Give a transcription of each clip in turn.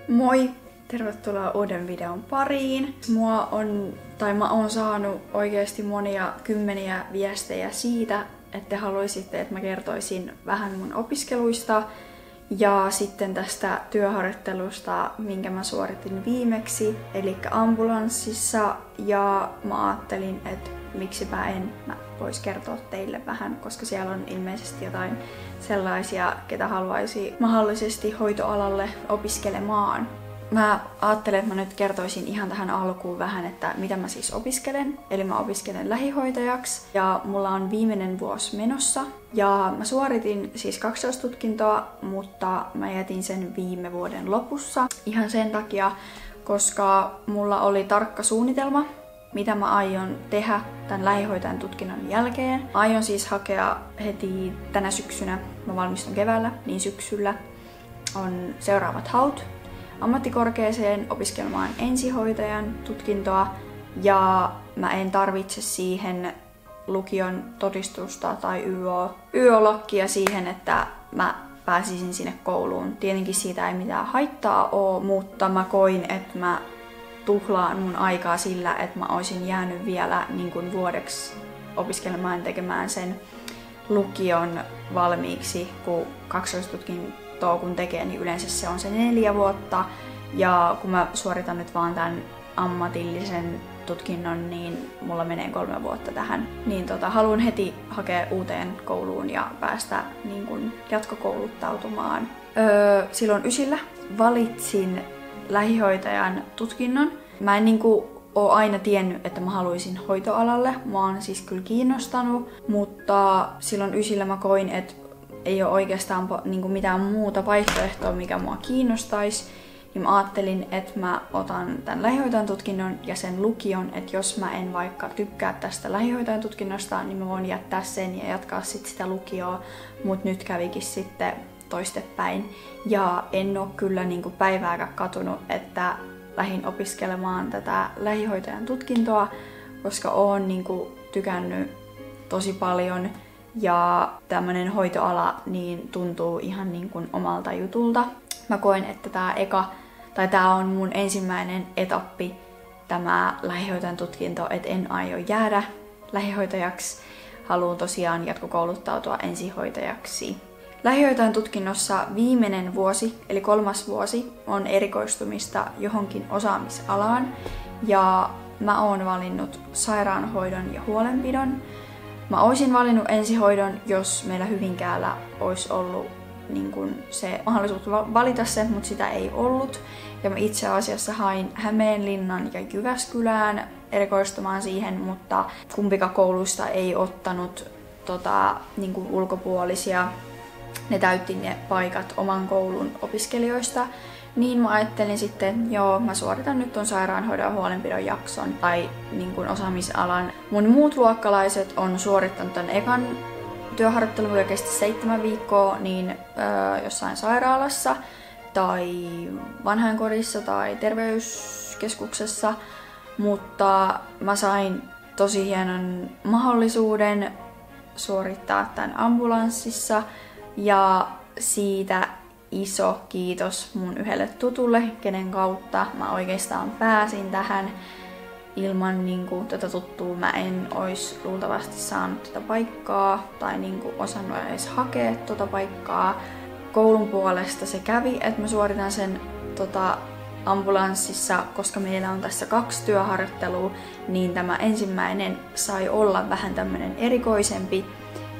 Moi! Tervetuloa uuden videon pariin. Mä oon saanut oikeasti monia kymmeniä viestejä siitä, että te haluaisitte, että mä kertoisin vähän mun opiskeluista ja sitten tästä työharjoittelusta, minkä mä suoritin viimeksi, eli ambulanssissa, ja mä ajattelin, että miksipä mä vois kertoa teille vähän, koska siellä on ilmeisesti jotain sellaisia, ketä haluaisi mahdollisesti hoitoalalle opiskelemaan. Mä ajattelen, että mä nyt kertoisin ihan tähän alkuun vähän, että mitä mä siis opiskelen. Eli mä opiskelen lähihoitajaksi ja mulla on viimeinen vuosi menossa. Ja mä suoritin siis 12 tutkintoa, mutta mä jätin sen viime vuoden lopussa. Ihan sen takia, koska mulla oli tarkka suunnitelma, mitä mä aion tehdä tämän lähihoitajan tutkinnon jälkeen. Mä aion siis hakea heti tänä syksynä, mä valmistun keväällä, niin syksyllä on seuraavat haut ammattikorkeeseen opiskelemaan ensihoitajan tutkintoa, ja mä en tarvitse siihen lukion todistusta tai YO-lokkia siihen, että mä pääsisin sinne kouluun. Tietenkin siitä ei mitään haittaa ole, mutta mä koin, että mä tuhlaan mun aikaa sillä, että mä olisin jäänyt vielä niin kuin vuodeksi opiskelemaan tekemään sen lukion valmiiksi, kun kaksoistutkintoa kun tekee, niin yleensä se on se 4 vuotta. Ja kun mä suoritan nyt vaan tämän ammatillisen tutkinnon, niin mulla menee 3 vuotta tähän. Niin haluan heti hakea uuteen kouluun ja päästä niin kun jatkokouluttautumaan. Silloin ysillä valitsin lähihoitajan tutkinnon. Mä en ole aina tiennyt, että mä haluaisin hoitoalalle. Mä oon siis kyllä kiinnostanut, mutta silloin ysillä mä koin, että ei ole oikeastaan mitään muuta vaihtoehtoa, mikä mua kiinnostaisi. Niin mä ajattelin, että mä otan tämän lähihoitajan tutkinnon ja sen lukion, että jos mä en vaikka tykkää tästä lähihoitajan tutkinnosta, niin mä voin jättää sen ja jatkaa sitten sitä lukioa. Mut nyt kävikin sitten toistepäin. Ja en ole kyllä päivääkään katunut, että lähdin opiskelemaan tätä lähihoitajan tutkintoa, koska oon tykännyt tosi paljon. Ja tämmönen hoitoala niin tuntuu ihan omalta jutulta. Mä koen, että tää on mun ensimmäinen etappi, tämä lähihoitajan tutkinto, et en aio jäädä lähihoitajaksi. Haluan tosiaan jatkokouluttautua ensihoitajaksi. Lähihoitajan tutkinnossa viimeinen vuosi, eli 3. vuosi, on erikoistumista johonkin osaamisalaan. Ja mä oon valinnut sairaanhoidon ja huolenpidon. Mä oisin valinnut ensihoidon, jos meillä Hyvinkäällä olisi ollut se mahdollisuus valita se, mutta sitä ei ollut. Ja mä itse asiassa hain Hämeenlinnan ja Jyväskylään erikoistumaan siihen, mutta kumpikaan kouluista ei ottanut ulkopuolisia. Ne täytti ne paikat oman koulun opiskelijoista. Niin mä ajattelin sitten, mä suoritan nyt ton sairaanhoidon ja huolenpidon jakson tai osaamisalan. Mun muut luokkalaiset on suorittanut ton ekan työharjoittelun, joka kesti 7 viikkoa, niin jossain sairaalassa tai vanhainkodissa tai terveyskeskuksessa. Mutta mä sain tosi hienon mahdollisuuden suorittaa tämän ambulanssissa, ja siitä iso kiitos mun yhdelle tutulle, kenen kautta mä oikeastaan pääsin tähän. Ilman tätä tuttua mä en ois luultavasti saanut tätä paikkaa tai osannut edes hakea tuota paikkaa. Koulun puolesta se kävi, että mä suoritan sen ambulanssissa, koska meillä on tässä 2 työharjoittelua, niin tämä ensimmäinen sai olla vähän tämmönen erikoisempi.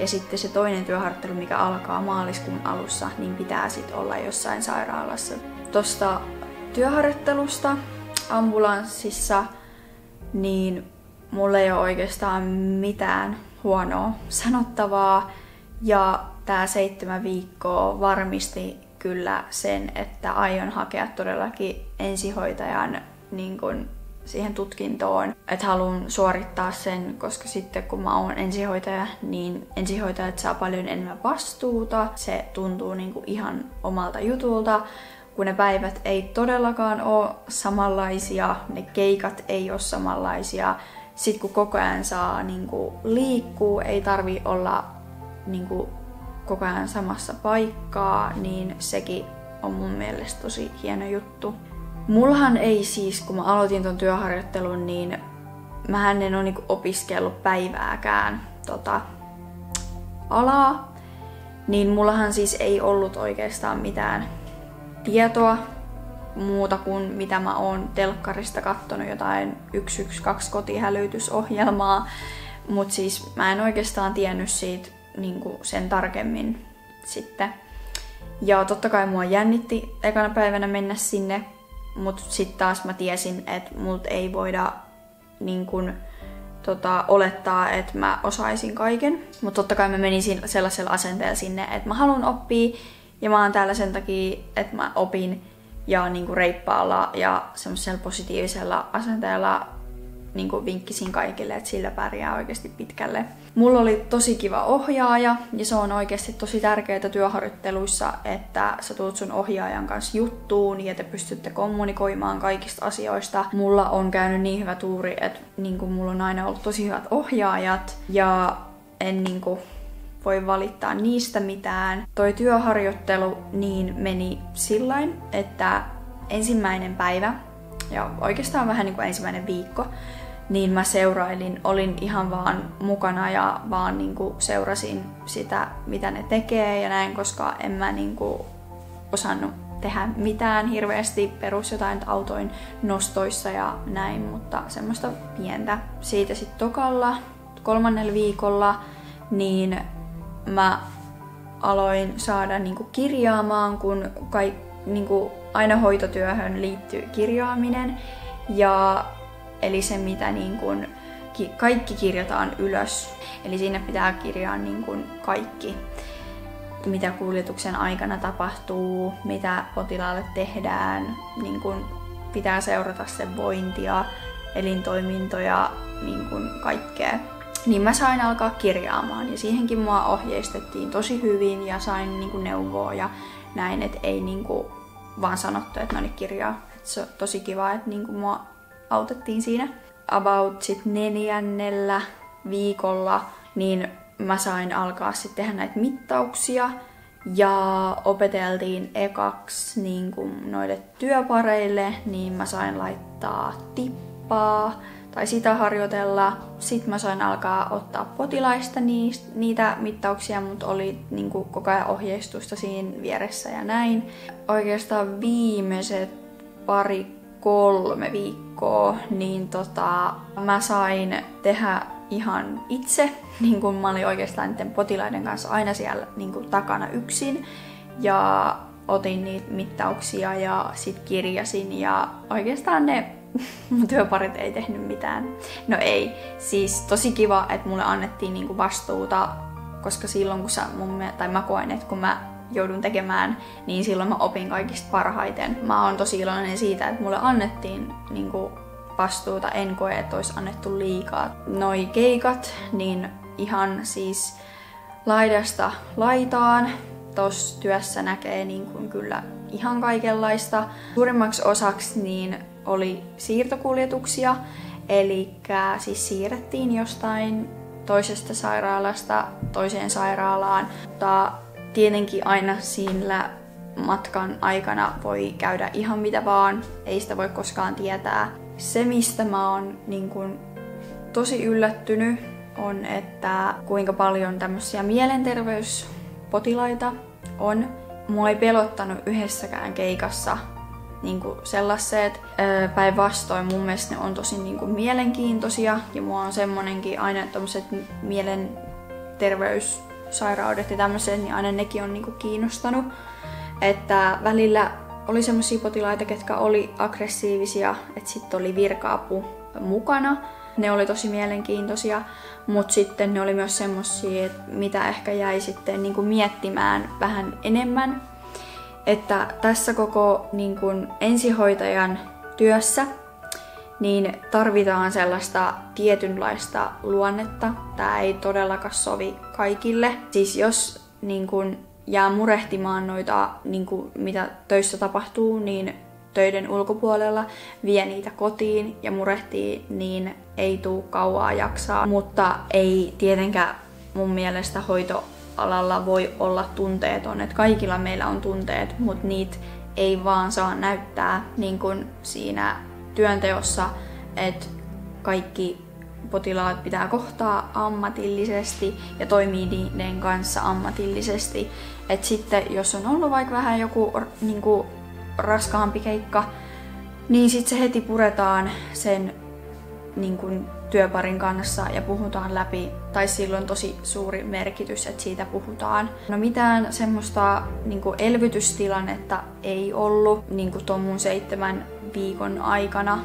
Ja sitten se toinen työharjoittelu, mikä alkaa maaliskuun alussa, niin pitää sitten olla jossain sairaalassa. Tuosta työharjoittelusta ambulanssissa, niin mulla ei ole oikeastaan mitään huonoa sanottavaa. Ja tää 7 viikkoa varmisti kyllä sen, että aion hakea todellakin ensihoitajan siihen tutkintoon, että haluan suorittaa sen, koska sitten kun mä oon ensihoitaja, niin ensihoitajat saa paljon enemmän vastuuta. Se tuntuu ihan omalta jutulta, kun ne päivät ei todellakaan ole samanlaisia, ne keikat ei ole samanlaisia. Sitten kun koko ajan saa liikkuu, ei tarvi olla koko ajan samassa paikkaa, niin sekin on mun mielestä tosi hieno juttu. Mullahan ei siis, kun mä aloitin ton työharjoittelun, niin mähän en ole niinku opiskellut päivääkään alaa, niin mullahan siis ei ollut oikeastaan mitään tietoa muuta kuin mitä mä oon telkkarista kattonut, jotain 112 kotihälytysohjelmaa, mut siis mä en oikeastaan tiennyt siitä niinku sen tarkemmin sitten. Ja totta kai mua jännitti ekana päivänä mennä sinne, mut sit taas mä tiesin, että multa ei voida niin kun, olettaa, että mä osaisin kaiken. Mutta totta kai mä menin sellaisella asenteella sinne, että mä haluan oppia ja mä oon täällä sen takia, että mä opin ja niin kun reippaalla ja semmoisella positiivisella asenteella niin kun vinkkisin kaikille, että sillä pärjää oikeasti pitkälle. Mulla oli tosi kiva ohjaaja ja se on oikeasti tosi tärkeää työharjoitteluissa, että sä tuut sun ohjaajan kanssa juttuun ja te pystytte kommunikoimaan kaikista asioista. Mulla on käynyt niin hyvä tuuri, että niin kun mulla on aina ollut tosi hyvät ohjaajat ja en niin kun voi valittaa niistä mitään. Toi työharjoittelu niin meni sillain, että ensimmäinen päivä ja oikeastaan vähän niin kuin ensimmäinen viikko, niin mä olin ihan vaan mukana ja vaan niinku seurasin sitä, mitä ne tekee ja näin, koska en mä niinku osannut tehdä mitään hirveästi, perus jotain autoin nostoissa ja näin, mutta semmoista pientä. Siitä sitten kolmannella viikolla, niin mä aloin saada niinku kirjaamaan, kun niinku aina hoitotyöhön liittyy kirjaaminen ja eli se, mitä niin kun kaikki kirjataan ylös. Eli siinä pitää kirjaa niin kun kaikki, mitä kuljetuksen aikana tapahtuu, mitä potilaalle tehdään. Niin kun pitää seurata sen vointia, elintoimintoja, niin kun kaikkea. Niin mä sain alkaa kirjaamaan ja siihenkin mua ohjeistettiin tosi hyvin ja sain niin kun neuvoa ja näin, että ei niin kun vaan sanottu, että no niin kirjaa. Et se on tosi kiva, että niin kun mua autettiin siinä. About sit 4. viikolla niin mä sain alkaa sitten tehdä näitä mittauksia ja opeteltiin ekaksi niin kuin noille työpareille, niin mä sain laittaa tippaa tai sitä harjoitella. Sitten mä sain alkaa ottaa potilaista niitä mittauksia, mutta oli niin kuin koko ajan ohjeistusta siinä vieressä ja näin. Oikeastaan viimeiset 2-3 viikkoa, niin mä sain tehdä ihan itse, niin kun mä olin oikeastaan niiden potilaiden kanssa aina siellä niin kun takana yksin ja otin niitä mittauksia ja sit kirjasin ja oikeastaan ne työparit ei tehnyt mitään. No ei, siis tosi kiva, että mulle annettiin niin kun vastuuta, koska silloin kun mä koen, että kun mä joudun tekemään, niin silloin mä opin kaikista parhaiten. Mä oon tosi iloinen siitä, että mulle annettiin niin kuin vastuuta, en koe, että olisi annettu liikaa. Noi keikat, niin ihan siis laidasta laitaan. Tossa työssä näkee niin kuin kyllä ihan kaikenlaista. Suurimmaksi osaksi niin oli siirtokuljetuksia, eli siis siirrettiin jostain toisesta sairaalasta toiseen sairaalaan, mutta tietenkin aina siinä matkan aikana voi käydä ihan mitä vaan, ei sitä voi koskaan tietää. Se, mistä mä oon niin kun tosi yllättynyt, on, että kuinka paljon tämmöisiä mielenterveyspotilaita on. Mua ei pelottanut yhdessäkään keikassa niin sellaiset. Päinvastoin mun mielestä ne on tosi niin mielenkiintoisia ja mua on semmonenkin aina tommoset mielenterveyssairaudet ja tämmöiset, niin aina nekin on niinku kiinnostanut. Että välillä oli semmosia potilaita, ketkä oli aggressiivisia, että sitten oli virka-apu mukana. Ne oli tosi mielenkiintoisia, mutta sitten ne oli myös semmosia, mitä ehkä jäi sitten niinku miettimään vähän enemmän. Että tässä koko niinku ensihoitajan työssä niin tarvitaan sellaista tietynlaista luonnetta. Tää ei todellakaan sovi kaikille. Siis jos niin kun jää murehtimaan noita, niin kun, mitä töissä tapahtuu, niin töiden ulkopuolella vie niitä kotiin ja murehtii, niin ei tuu kauaa jaksaa. Mutta ei tietenkään mun mielestä hoitoalalla voi olla tunteeton. Et kaikilla meillä on tunteet, mutta niitä ei vaan saa näyttää niin kuin siinä työnteossa, että kaikki potilaat pitää kohtaa ammatillisesti ja toimii niiden kanssa ammatillisesti. Et sitten jos on ollut vaikka vähän joku niin kuin raskaampi keikka, niin sitten se heti puretaan sen niin kuin työparin kanssa ja puhutaan läpi, tai sillä on tosi suuri merkitys, että siitä puhutaan. No mitään semmoista niin kuin elvytystilannetta ei ollut niin kuin ton mun 7 viikon aikana.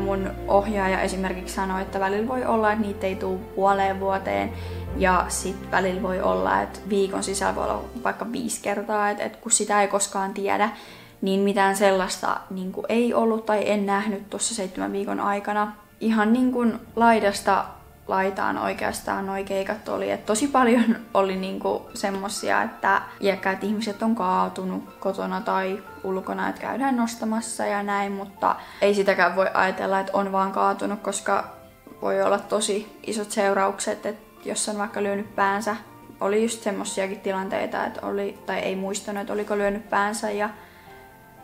Mun ohjaaja esimerkiksi sanoi, että välillä voi olla, että niitä ei tule puoleen vuoteen, ja sit välillä voi olla, että viikon sisällä voi olla vaikka 5 kertaa, että kun sitä ei koskaan tiedä, niin mitään sellaista niin kuin ei ollut tai en nähnyt tuossa 7 viikon aikana. Ihan niin kuin laidasta laitaan oikeastaan noi keikat oli, että tosi paljon oli niin kuin semmosia, että iäkkäät ihmiset on kaatunut kotona tai ulkona, että käydään nostamassa ja näin, mutta ei sitäkään voi ajatella, että on vaan kaatunut, koska voi olla tosi isot seuraukset, että jos on vaikka lyönyt päänsä. Oli just semmosiakin tilanteita, että oli, tai ei muistanut, että oliko lyönyt päänsä, ja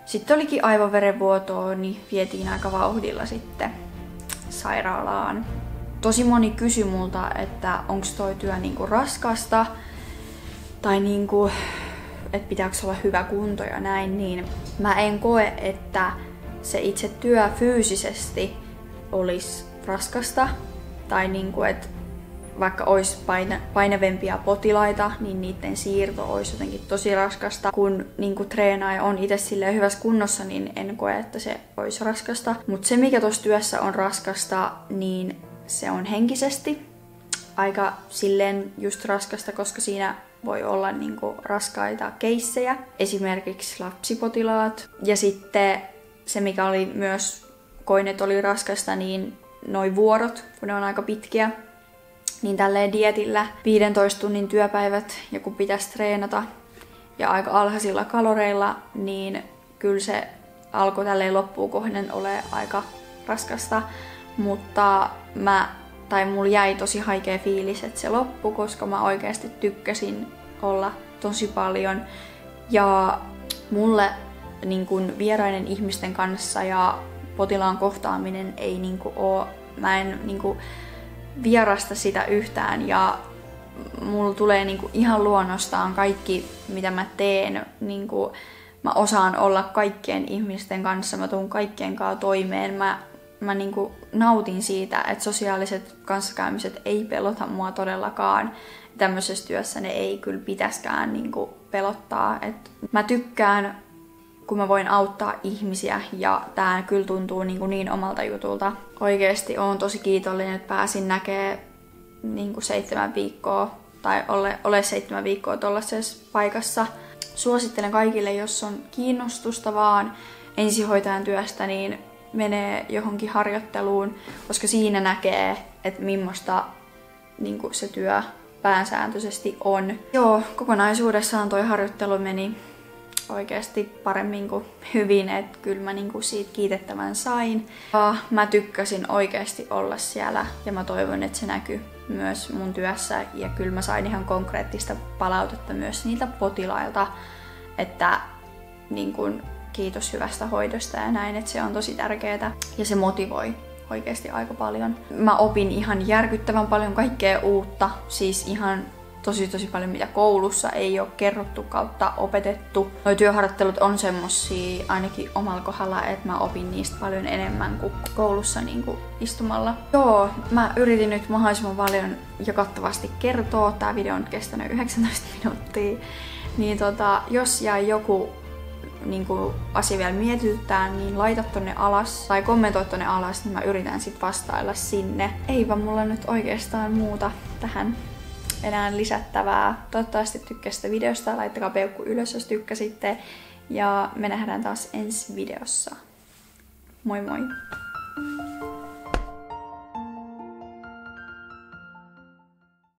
sitten olikin aivoverenvuotoa, niin vietiin aika vauhdilla sitten sairaalaan. Tosi moni kysyi multa, että onko toi työ niinku raskasta tai niinku, että pitääkö olla hyvä kunto ja näin, niin mä en koe, että se itse työ fyysisesti olisi raskasta tai niinku, että vaikka olisi painavempia potilaita, niin niiden siirto olisi jotenkin tosi raskasta. Kun niinku treenaaja on itse silleen hyvässä kunnossa, niin en koe, että se olisi raskasta. Mutta se, mikä tuossa työssä on raskasta, niin se on henkisesti aika silleen just raskasta, koska siinä voi olla niinku raskaita keissejä, esimerkiksi lapsipotilaat. Ja sitten se, mikä oli myös koin, että oli raskasta, niin noi vuorot, kun ne on aika pitkiä, niin tälleen dietillä 15 tunnin työpäivät, ja kun pitäisi treenata ja aika alhaisilla kaloreilla, niin kyllä se alkoi tälleen loppuun kohden ole aika raskasta. Mutta mulla jäi tosi haikea fiilis, että se loppui, koska mä oikeasti tykkäsin olla tosi paljon. Ja mulle niin kun vieraiden ihmisten kanssa ja potilaan kohtaaminen ei niin kun mä en niin kun vierasta sitä yhtään, ja mulla tulee niin kun ihan luonnostaan kaikki, mitä mä teen. Niin kun mä osaan olla kaikkien ihmisten kanssa, mä tuun kaikkien kanssa toimeen. Mä niinku nautin siitä, että sosiaaliset kanssakäymiset ei pelota mua todellakaan. Tämmöisessä työssä ne ei kyllä pitäskään niinku pelottaa. Et mä tykkään, kun mä voin auttaa ihmisiä, ja tää kyllä tuntuu niin omalta jutulta. Oikeesti oon tosi kiitollinen, että pääsin näkemään niinku 7 viikkoa tai ole 7 viikkoa tuollaisessa paikassa. Suosittelen kaikille, jos on kiinnostusta vaan ensihoitajan työstä, niin menee johonkin harjoitteluun, koska siinä näkee, että millaista niin se työ pääsääntöisesti on. Joo, kokonaisuudessaan toi harjoittelu meni oikeasti paremmin kuin hyvin, että kyllä mä niin siitä kiitettävän sain. Ja mä tykkäsin oikeasti olla siellä, ja mä toivon, että se näkyy myös mun työssä, ja kyllä mä sain ihan konkreettista palautetta myös niiltä potilailta, että niin kuin kiitos hyvästä hoidosta ja näin, että se on tosi tärkeää ja se motivoi oikeasti aika paljon. Mä opin ihan järkyttävän paljon kaikkea uutta, siis ihan tosi paljon, mitä koulussa ei ole kerrottu kautta opetettu. Noi työharjoittelut on semmosia ainakin omalla kohdalla, että mä opin niistä paljon enemmän kuin koulussa niin kuin istumalla. Joo, mä yritin nyt mahdollisimman paljon ja kattavasti kertoa. Tää video on kestänyt 19 minuuttia. Niin jos jäi joku asia vielä mietityttää, niin laita tonne alas tai kommentoi tonne alas, niin mä yritän sit vastailla sinne. Eipä mulla nyt oikeastaan muuta tähän enää lisättävää. Toivottavasti tykkäsitte videosta, laittakaa peukku ylös, jos tykkäsitte, ja me nähdään taas ensi videossa. Moi moi!